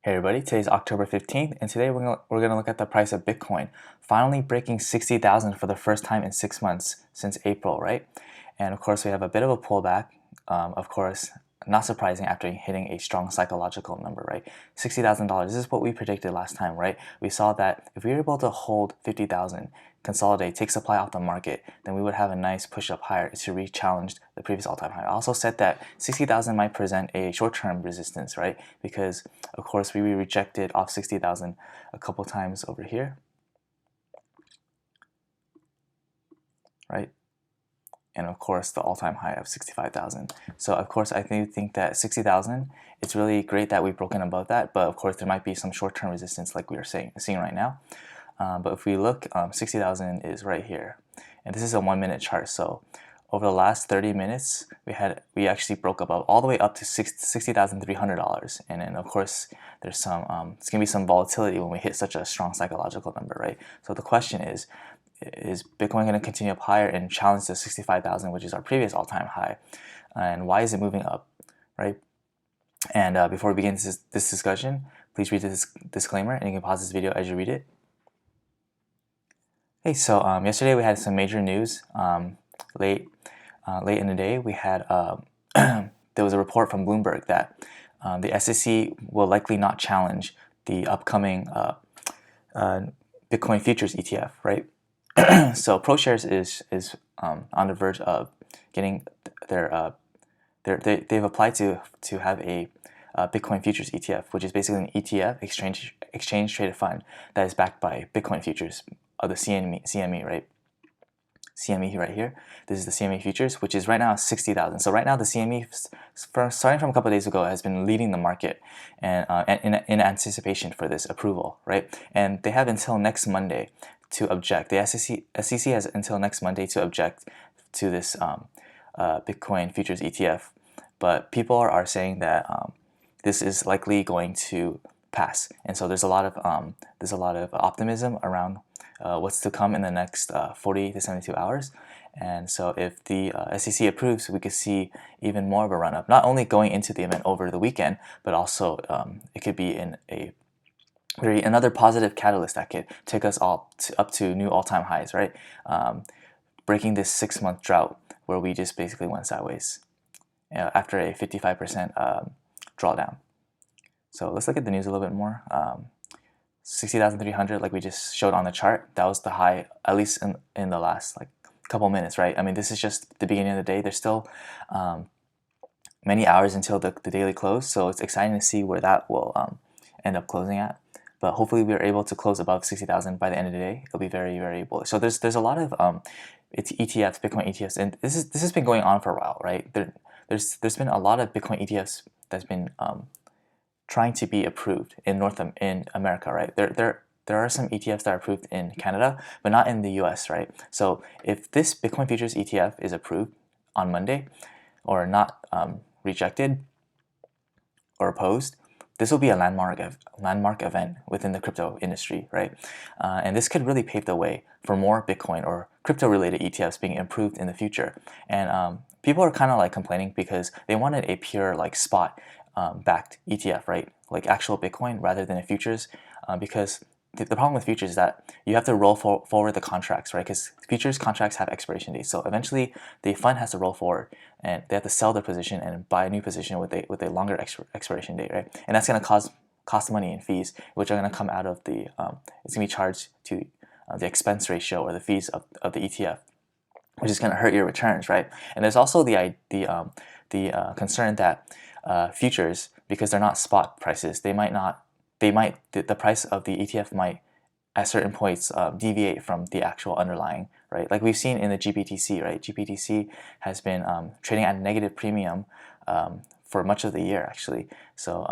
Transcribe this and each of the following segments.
Hey everybody, today's October 15th, and today we're gonna look at the price of Bitcoin, finally breaking 60,000 for the first time in 6 months since April, right? And of course, we have a bit of a pullback, of course, not surprising after hitting a strong psychological number, right? $60,000, this is what we predicted last time, right? We saw that if we were able to hold 50,000, consolidate, take supply off the market, then we would have a nice push up higher to re-challenge the previous all-time high. I also said that 60,000 might present a short-term resistance, right? Because of course we rejected off 60,000 a couple times over here, right? And of course the all-time high of 65,000. So of course I think that 60,000, it's really great that we've broken above that, but of course there might be some short-term resistance like we are seeing right now. But if we look, 60,000 is right here, and this is a 1-minute chart. So over the last 30 minutes, we actually broke above all the way up to $60,300, and then of course there's it's gonna be some volatility when we hit such a strong psychological number, right? So the question is Bitcoin going to continue up higher and challenge the 65,000, which is our previous all-time high, and why is it moving up, right? And before we begin this discussion, please read this disclaimer, and you can pause this video as you read it. Hey, so yesterday we had some major news. Late in the day, we had there was a report from Bloomberg that the SEC will likely not challenge the upcoming Bitcoin Futures ETF, right? So ProShares is on the verge of getting they've applied to have a Bitcoin Futures ETF, which is basically an ETF, exchange traded fund, that is backed by Bitcoin Futures of the CME, right? CME right here. This is the CME futures, which is right now 60,000. So right now the CME, starting from a couple of days ago, has been leading the market, and in anticipation for this approval, right? And they have until next Monday to object. The SEC has until next Monday to object to this Bitcoin Futures ETF, but people are saying that this is likely going to pass, and so there's a lot of optimism around what's to come in the next 40 to 72 hours. And so if the SEC approves, we could see even more of a run-up, not only going into the event over the weekend, but also it could be in another positive catalyst that could take us all up to new all-time highs, right? Breaking this 6-month drought where we just basically went sideways after a 55% drawdown. So let's look at the news a little bit more. 60,300, like we just showed on the chart, that was the high, at least in the last couple minutes, right? I mean, this is just the beginning of the day. There's still many hours until the daily close, so it's exciting to see where that will end up closing at. But hopefully we are able to close above 60,000 by the end of the day. It'll be very, very bullish. So there's a lot of it's ETFs, Bitcoin ETFs, and this has been going on for a while, right? There's been a lot of Bitcoin ETFs that's been trying to be approved in America, right? There are some ETFs that are approved in Canada, but not in the US, right? So if this Bitcoin Futures ETF is approved on Monday, or not rejected or opposed, this will be a landmark event within the crypto industry, right? And this could really pave the way for more Bitcoin or crypto-related ETFs being approved in the future. And people are kind of complaining because they wanted a pure spot backed ETF, right? Like actual Bitcoin rather than a futures, because the problem with futures is that you have to roll forward the contracts, right? Because futures contracts have expiration dates. So eventually the fund has to roll forward and they have to sell their position and buy a new position with a longer expiration date, right? And that's going to cost money and fees, which are going to come out of the, it's going to be charged to the expense ratio or the fees of the ETF, which is going to hurt your returns, right? And there's also the concern that futures, because they're not spot prices, the price of the ETF might at certain points deviate from the actual underlying, right? Like we've seen in the GBTC, right? GBTC has been trading at a negative premium for much of the year, actually. So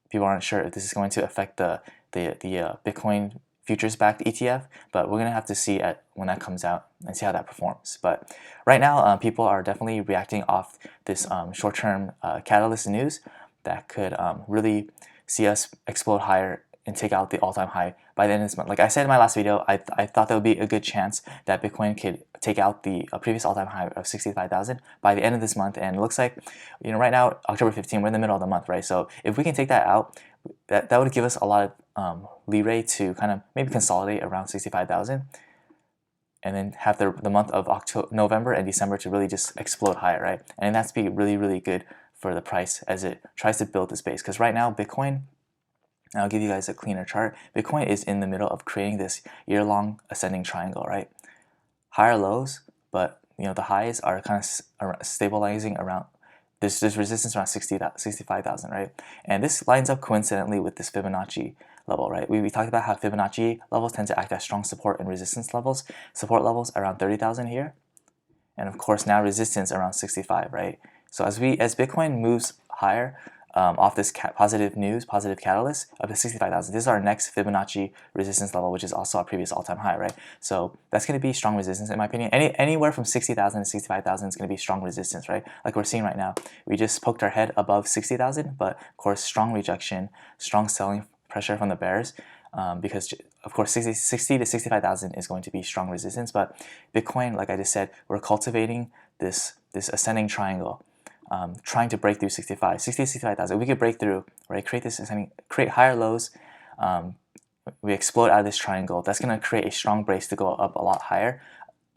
people aren't sure if this is going to affect the Bitcoin futures-backed ETF, but we're gonna have to see when that comes out and see how that performs. But right now, people are definitely reacting off this short-term catalyst news that could really see us explode higher and take out the all-time high by the end of this month. Like I said in my last video, I thought there would be a good chance that Bitcoin could take out the previous all-time high of 65,000 by the end of this month. And it looks like, right now, October 15, we're in the middle of the month, right? So if we can take that out, that would give us a lot of leeway to kind of maybe consolidate around 65,000, and then have the month of November and December to really just explode higher, right? And that's be really good for the price as it tries to build this base. Because right now Bitcoin, and I'll give you guys a cleaner chart, Bitcoin is in the middle of creating this year-long ascending triangle, right? Higher lows, but the highs are kind of stabilizing around. There's resistance around 65,000, right? And this lines up coincidentally with this Fibonacci level, right? We talked about how Fibonacci levels tend to act as strong support and resistance levels. Support levels around 30,000 here, and of course now resistance around 65, right? So as Bitcoin moves higher off this positive catalyst up to 65,000, this is our next Fibonacci resistance level, which is also our previous all-time high, right? So that's going to be strong resistance in my opinion. Anywhere from 60,000 to 65,000 is going to be strong resistance, right? Like we're seeing right now, we just poked our head above 60,000, but of course strong rejection, strong selling pressure from the bears. Because of course 60 to 65,000 is going to be strong resistance, but Bitcoin, like I just said, we're cultivating this ascending triangle, trying to break through 60 to 65,000. We could break through, right? Create higher lows. We explode out of this triangle. That's going to create a strong base to go up a lot higher,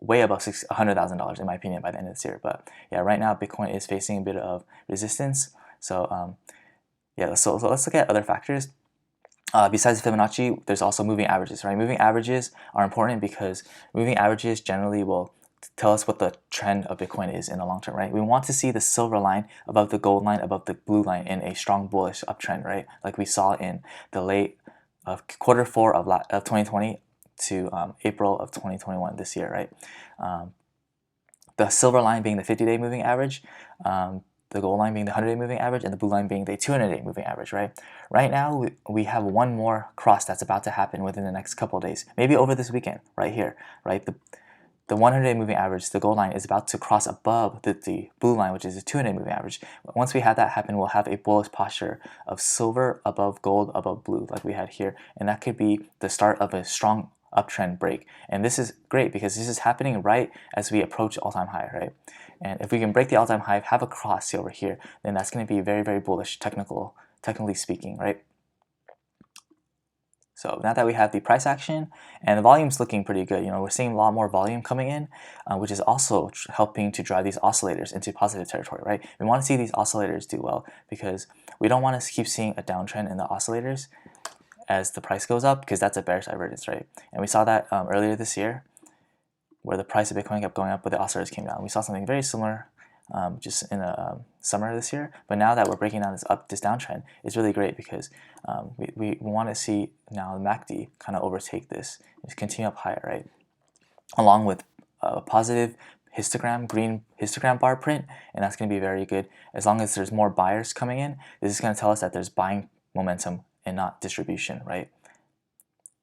way above $100,000 in my opinion by the end of this year. But yeah, right now Bitcoin is facing a bit of resistance. So yeah, so let's look at other factors. Besides Fibonacci, there's also moving averages, right? Moving averages are important because moving averages generally will tell us what the trend of Bitcoin is in the long term, right? We want to see the silver line above the gold line, above the blue line in a strong bullish uptrend, right? Like we saw in the late quarter four of 2020 to April of 2021 this year, right? The silver line being the 50-day moving average, the gold line being the 100-day moving average, and the blue line being the 200-day moving average, right? Right now, we have one more cross that's about to happen within the next couple of days, maybe over this weekend, right here, right? The 100-day moving average, the gold line, is about to cross above the blue line, which is the 200-day moving average. Once we have that happen, we'll have a bullish posture of silver above gold above blue, like we had here, and that could be the start of a strong uptrend break. And this is great because this is happening right as we approach all-time high, right? And if we can break the all-time high, have a cross over here, then that's going to be very bullish, technically speaking, right? So now that we have the price action and the volume's looking pretty good, we're seeing a lot more volume coming in, which is also helping to drive these oscillators into positive territory, right? We want to see these oscillators do well because we don't want to keep seeing a downtrend in the oscillators as the price goes up, because that's a bearish divergence, right? And we saw that earlier this year where the price of Bitcoin kept going up, but the oscillators came down. We saw something very similar just in the summer of this year. But now that we're breaking down this downtrend, it's really great because we want to see now the MACD kind of overtake this and continue up higher, right? Along with a positive green histogram bar print, and that's going to be very good. As long as there's more buyers coming in, this is going to tell us that there's buying momentum and not distribution, right?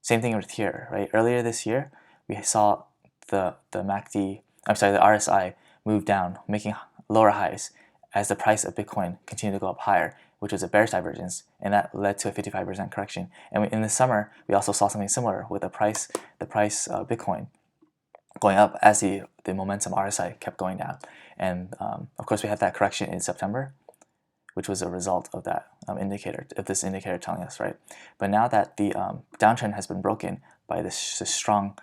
Same thing with here, right? Earlier this year, we saw the RSI move down, making lower highs as the price of Bitcoin continued to go up higher, which was a bearish divergence, and that led to a 55% correction. And in the summer, we also saw something similar with the price of Bitcoin going up as the momentum RSI kept going down. And of course, we had that correction in September, which was a result of that this indicator telling us, right? But now that the downtrend has been broken by this strong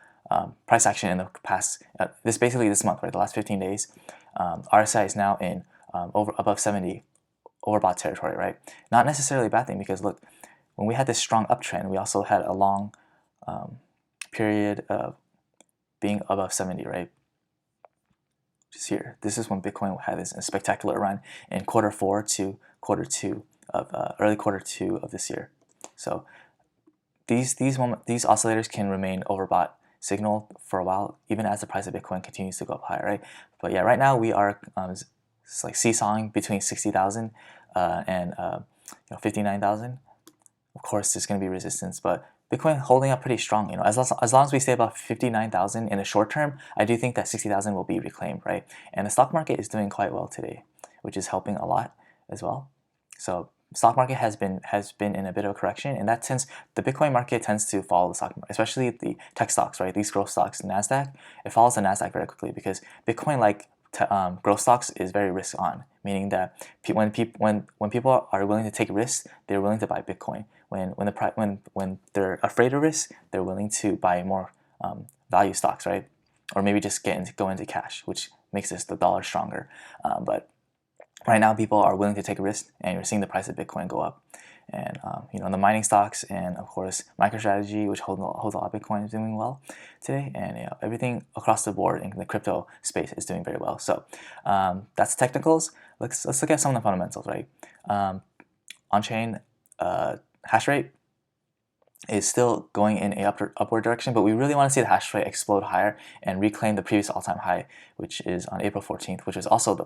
price action in the past, this month, right, the last 15 days, RSI is now in above 70 overbought territory, right? Not necessarily a bad thing because look, when we had this strong uptrend, we also had a long period of being above 70, right? Just here, this is when Bitcoin had this spectacular run in quarter four to early quarter two of this year. So these oscillators can remain overbought signal for a while, even as the price of Bitcoin continues to go up higher, right? But yeah, right now we are like seesawing between 60,000 and 59,000. Of course, there's going to be resistance, but Bitcoin holding up pretty strong. As long as we stay above 59,000 in the short term, I do think that 60,000 will be reclaimed, right? And the stock market is doing quite well today, which is helping a lot as well. So stock market has been in a bit of a correction, and the Bitcoin market tends to follow the stock market, especially the tech stocks, right? These growth stocks, Nasdaq, it follows the Nasdaq very quickly because Bitcoin, like growth stocks is very risk on, meaning that when people are willing to take risks, they're willing to buy Bitcoin. When they're afraid of risk, they're willing to buy more value stocks, right? Or maybe just go into cash, which makes the dollar stronger. But right now, people are willing to take a risk, and you're seeing the price of Bitcoin go up. And the mining stocks, and of course MicroStrategy, which holds a lot of Bitcoin, is doing well today. And everything across the board in the crypto space is doing very well. So that's technicals. Let's look at some of the fundamentals, right? On-chain hash rate is still going in a upward direction, but we really want to see the hash rate explode higher and reclaim the previous all-time high, which is on April 14th, which is also the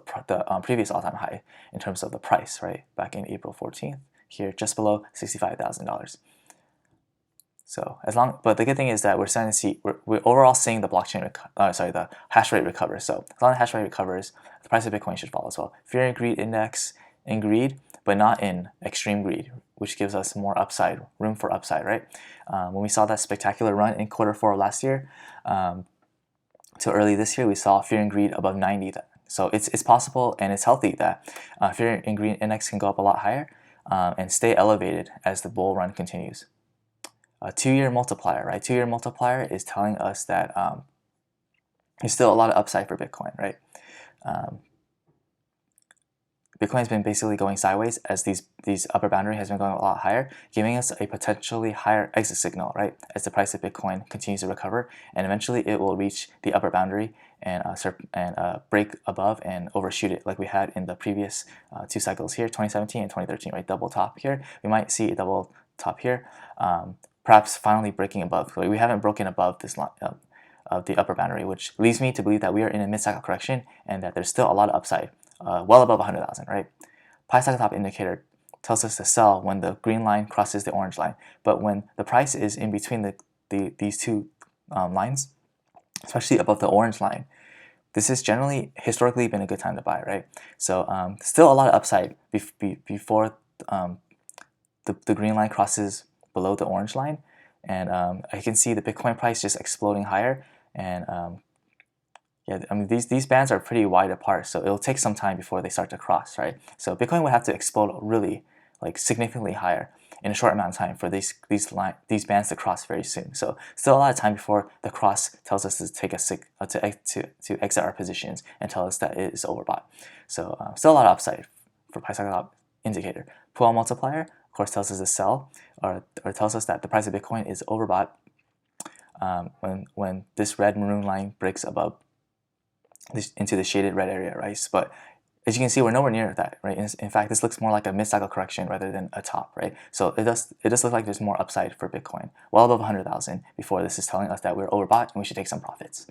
previous all-time high in terms of the price, right? Back in April 14th, here just below $65,000. So but the good thing is that we're starting to see, we're overall seeing the the hash rate recover. So as long as the hash rate recovers, the price of Bitcoin should fall as well. Fear and greed index in greed, but not in extreme greed, which gives us more upside, room for upside, right? When we saw that spectacular run in Q4 of last year to early this year, we saw fear and greed above 90. So it's possible and it's healthy that fear and greed index can go up a lot higher and stay elevated as the bull run continues. A 2-year multiplier, right? 2-year multiplier is telling us that there's still a lot of upside for Bitcoin, right? Bitcoin has been basically going sideways as these upper boundary has been going a lot higher, giving us a potentially higher exit signal, right? As the price of Bitcoin continues to recover, and eventually it will reach the upper boundary and break above and overshoot it, like we had in the previous 2 cycles here, 2017 and 2013, right? Double top here. We might see a double top here, perhaps finally breaking above. We haven't broken above this line of the upper boundary, which leads me to believe that we are in a mid-cycle correction and that there's still a lot of upside. Well above 100,000, right? Pi cycle top indicator tells us to sell when the green line crosses the orange line, but when the price is in between these two lines, especially above the orange line, this has generally historically been a good time to buy, right? So still a lot of upside before the green line crosses below the orange line, and I can see the Bitcoin price just exploding higher. And yeah, I mean these bands are pretty wide apart, so it'll take some time before they start to cross, right? So Bitcoin would have to explode really significantly higher in a short amount of time for these bands to cross very soon. So still a lot of time before the cross tells us to take to exit our positions and tell us that it is overbought. So still a lot of upside for price cycle top indicator. Pull multiplier, of course, tells us to sell, or tells us that the price of Bitcoin is overbought when this red maroon line breaks above into the shaded red area, right? But as you can see, we're nowhere near that, right? In fact, this looks more like a mid-cycle correction rather than a top, right? So it does look like there's more upside for Bitcoin, well above 100,000 before this is telling us that we're overbought and we should take some profits.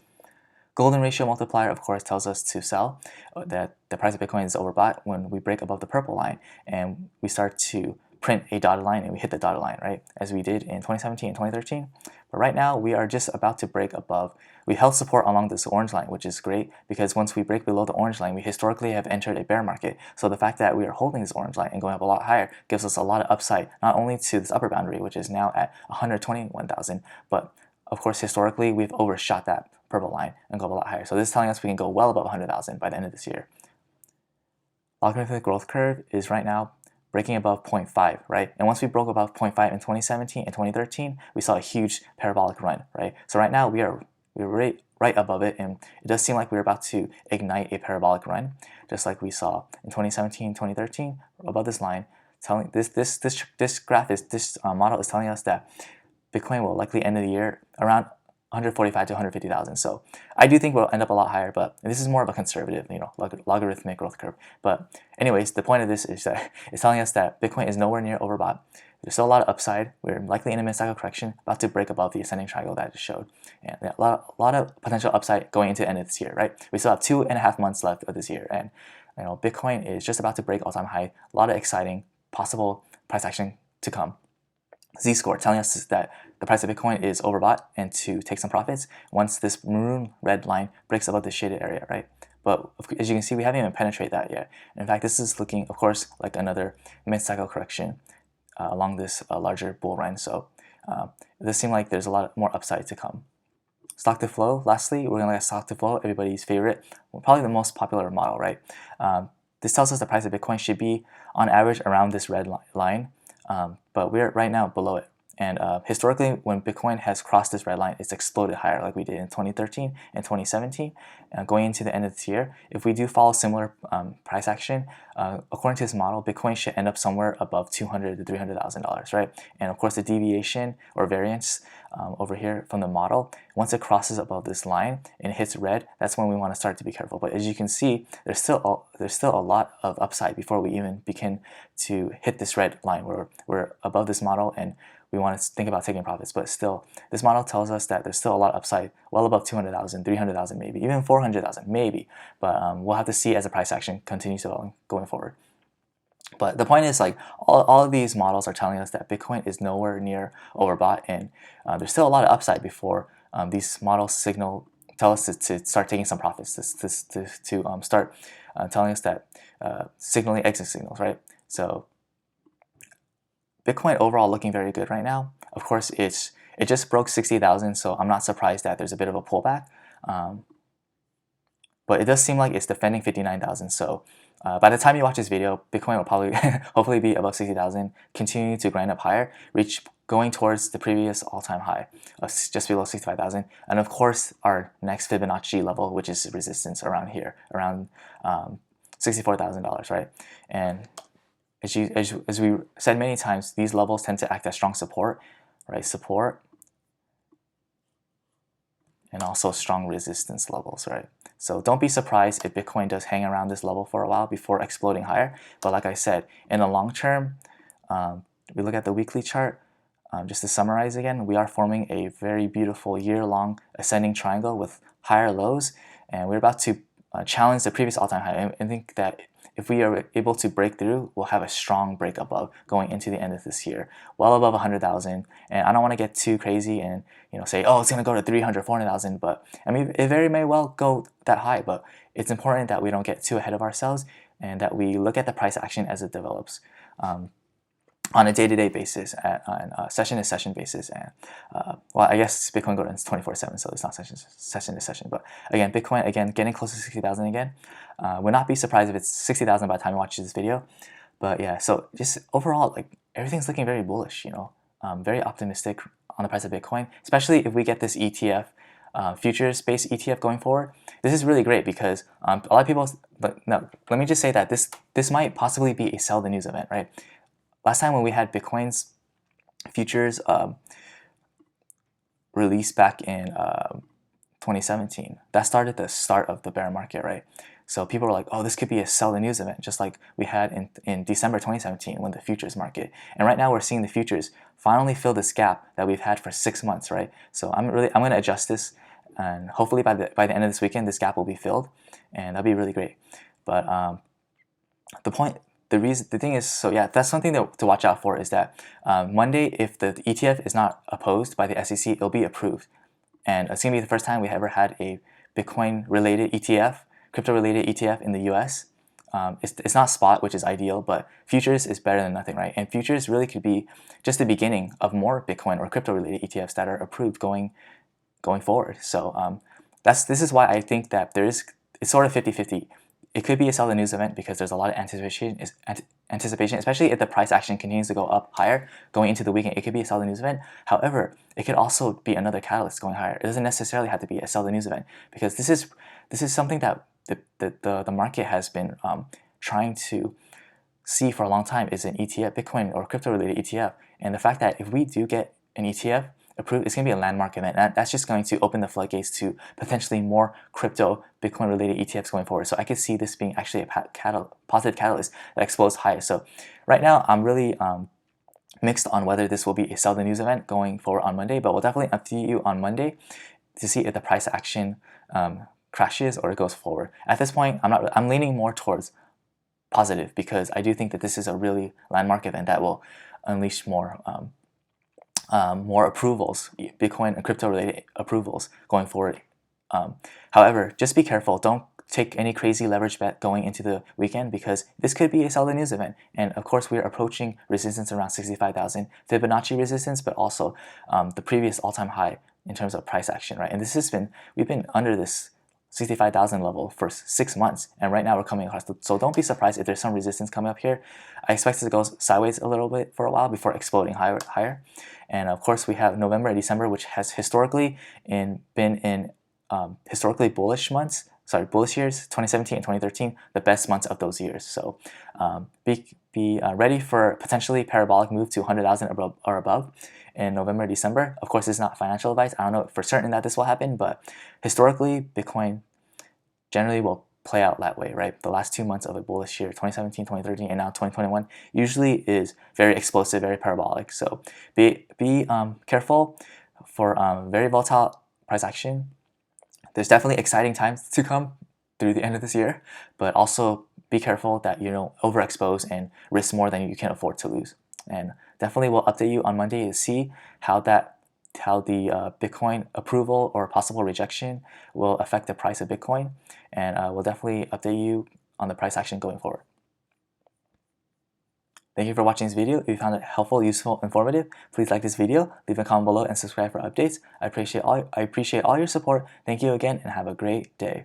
Golden ratio multiplier, of course, tells us to sell, that the price of Bitcoin is overbought when we break above the purple line and we start to print a dotted line and we hit the dotted line, right? As we did in 2017 and 2013. But right now, we are just about to break above. We held support along this orange line, which is great because once we break below the orange line, we historically have entered a bear market. So the fact that we are holding this orange line and going up a lot higher gives us a lot of upside, not only to this upper boundary, which is now at 121,000, but of course, historically, we've overshot that purple line and go up a lot higher. So this is telling us we can go well above 100,000 by the end of this year. Logarithmic growth curve is right now breaking above 0.5, right? And once we broke above 0.5 in 2017 and 2013, we saw a huge parabolic run, right? So right now we're right above it, and it does seem like we're about to ignite a parabolic run, just like we saw in 2017, 2013, above this line. Telling this model is telling us that Bitcoin will likely end of the year around 145 to 150,000. So I do think we'll end up a lot higher, but this is more of a conservative, logarithmic growth curve. But anyways, the point of this is that it's telling us that Bitcoin is nowhere near overbought. There's still a lot of upside. We're likely in a mid-cycle correction, about to break above the ascending triangle that I just showed. And a lot of potential upside going into the end of this year, right? We still have 2.5 months left of this year, and Bitcoin is just about to break all-time high. A lot of exciting possible price action to come. Z-score telling us that the price of Bitcoin is overbought and to take some profits once this maroon red line breaks above the shaded area, right? But as you can see, we haven't even penetrated that yet. In fact, this is looking, of course, like another mid-cycle correction along this larger bull run. So it does seem like there's a lot more upside to come. stock to flow. Lastly, we're gonna look at stock to flow, everybody's favorite, probably the most popular model, right? This tells us the price of Bitcoin should be on average around this red line, but we're right now below it. And historically, when Bitcoin has crossed this red line, it's exploded higher, like we did in 2013 and 2017. Going into the end of this year, if we do follow similar price action, according to this model, Bitcoin should end up somewhere above $200,000 to $300,000, right? And of course, the deviation or variance over here from the model, once it crosses above this line and hits red, that's when we want to start to be careful. But as you can see, there's still a lot of upside before we even begin to hit this red line. We're above this model, and we want to think about taking profits, but still, this model tells us that there's still a lot of upside, well above 200,000, 300,000 maybe, even 400,000 maybe, but we'll have to see as the price action continues developing going forward. But the point is, like, all of these models are telling us that Bitcoin is nowhere near overbought, and there's still a lot of upside before these models tell us to start taking some profits, to start telling us that signaling exit signals, right? So Bitcoin overall looking very good right now. Of course, it just broke 60,000, so I'm not surprised that there's a bit of a pullback. But it does seem like it's defending 59,000. So by the time you watch this video, Bitcoin will probably hopefully be above 60,000, continue to grind up higher, going towards the previous all-time high of just below 65,000. And of course, our next Fibonacci level, which is resistance around here, around $64,000, right? And as we said many times, these levels tend to act as strong support, right? Support and also strong resistance levels, right? So don't be surprised if Bitcoin does hang around this level for a while before exploding higher. But like I said, in the long term, we look at the weekly chart. Just to summarize again, we are forming a very beautiful year-long ascending triangle with higher lows, and we're about to challenge the previous all-time high. I think that if we are able to break through, we'll have a strong break above going into the end of this year, well above 100,000. And I don't want to get too crazy and say, oh, it's going to go to 300, 400,000. But I mean, it very may well go that high. But it's important that we don't get too ahead of ourselves and that we look at the price action as it develops. On a day-to-day basis, on a session-to-session basis, and well, I guess Bitcoin goes 24/7, so it's not session-to-session. But again, Bitcoin getting close to 60,000 again. Would not be surprised if it's 60,000 by the time you watch this video. But yeah, so just overall, like, everything's looking very bullish. Very optimistic on the price of Bitcoin, especially if we get this ETF, futures-based ETF going forward. This is really great because a lot of people. But no, let me just say that this might possibly be a sell the news event, right? Last time when we had Bitcoin's futures released back in 2017, that started the start of the bear market, right? So people were like, oh, this could be a sell the news event, just like we had in December 2017 when the futures market. And right now we're seeing the futures finally fill this gap that we've had for 6 months, right? So I'm going to adjust this, and hopefully by the end of this weekend, this gap will be filled, and that'll be really great. But the thing is, so yeah, that's something to watch out for, is that Monday, if the ETF is not opposed by the SEC, it'll be approved. And it's going to be the first time we ever had a Bitcoin-related ETF, crypto-related ETF in the US. It's not spot, which is ideal, but futures is better than nothing, right? And futures really could be just the beginning of more Bitcoin or crypto-related ETFs that are approved going forward. So this is why I think that it's sort of 50-50. It could be a sell the news event because there's a lot of anticipation, especially if the price action continues to go up higher going into the weekend. It could be a sell the news event. However, it could also be another catalyst going higher. It doesn't necessarily have to be a sell the news event, because this is something that the market has been trying to see for a long time, is an ETF, Bitcoin or crypto related ETF. And the fact that if we do get an ETF approved, it's going to be a landmark event. That's just going to open the floodgates to potentially more crypto Bitcoin related ETFs going forward. So I could see this being actually a positive catalyst that explodes higher. So right now I'm really mixed on whether this will be a sell the news event going forward on Monday, but we'll definitely update you on Monday to see if the price action crashes or it goes forward. At this point, I'm leaning more towards positive, because I do think that this is a really landmark event that will unleash more approvals, Bitcoin and crypto related approvals going forward. However, just be careful. Don't take any crazy leverage bet going into the weekend, because this could be a sell the news event. And of course, we are approaching resistance around 65,000 Fibonacci resistance, but also the previous all-time high in terms of price action, right? And we've been under this 65,000 level for 6 months, and right now we're coming across. So don't be surprised if there's some resistance coming up here. I expect it to go sideways a little bit for a while before exploding higher. And of course, we have November and December, which has historically been in historically bullish months. Bullish years, 2017 and 2013, the best months of those years. So be ready for potentially parabolic move to 100,000 or above in November, December. Of course, it's not financial advice. I don't know for certain that this will happen, but historically, Bitcoin generally will play out that way, right? The last 2 months of a bullish year, 2017, 2013, and now 2021, usually is very explosive, very parabolic. So be careful for very volatile price action. There's definitely exciting times to come through the end of this year, but also be careful that you don't overexpose and risk more than you can afford to lose. And definitely we'll update you on Monday to see how the Bitcoin approval or possible rejection will affect the price of Bitcoin, and we'll definitely update you on the price action going forward. Thank you for watching this video. If you found it helpful, useful, informative, please like this video, leave a comment below, and subscribe for updates. I appreciate all your support. Thank you again, and have a great day.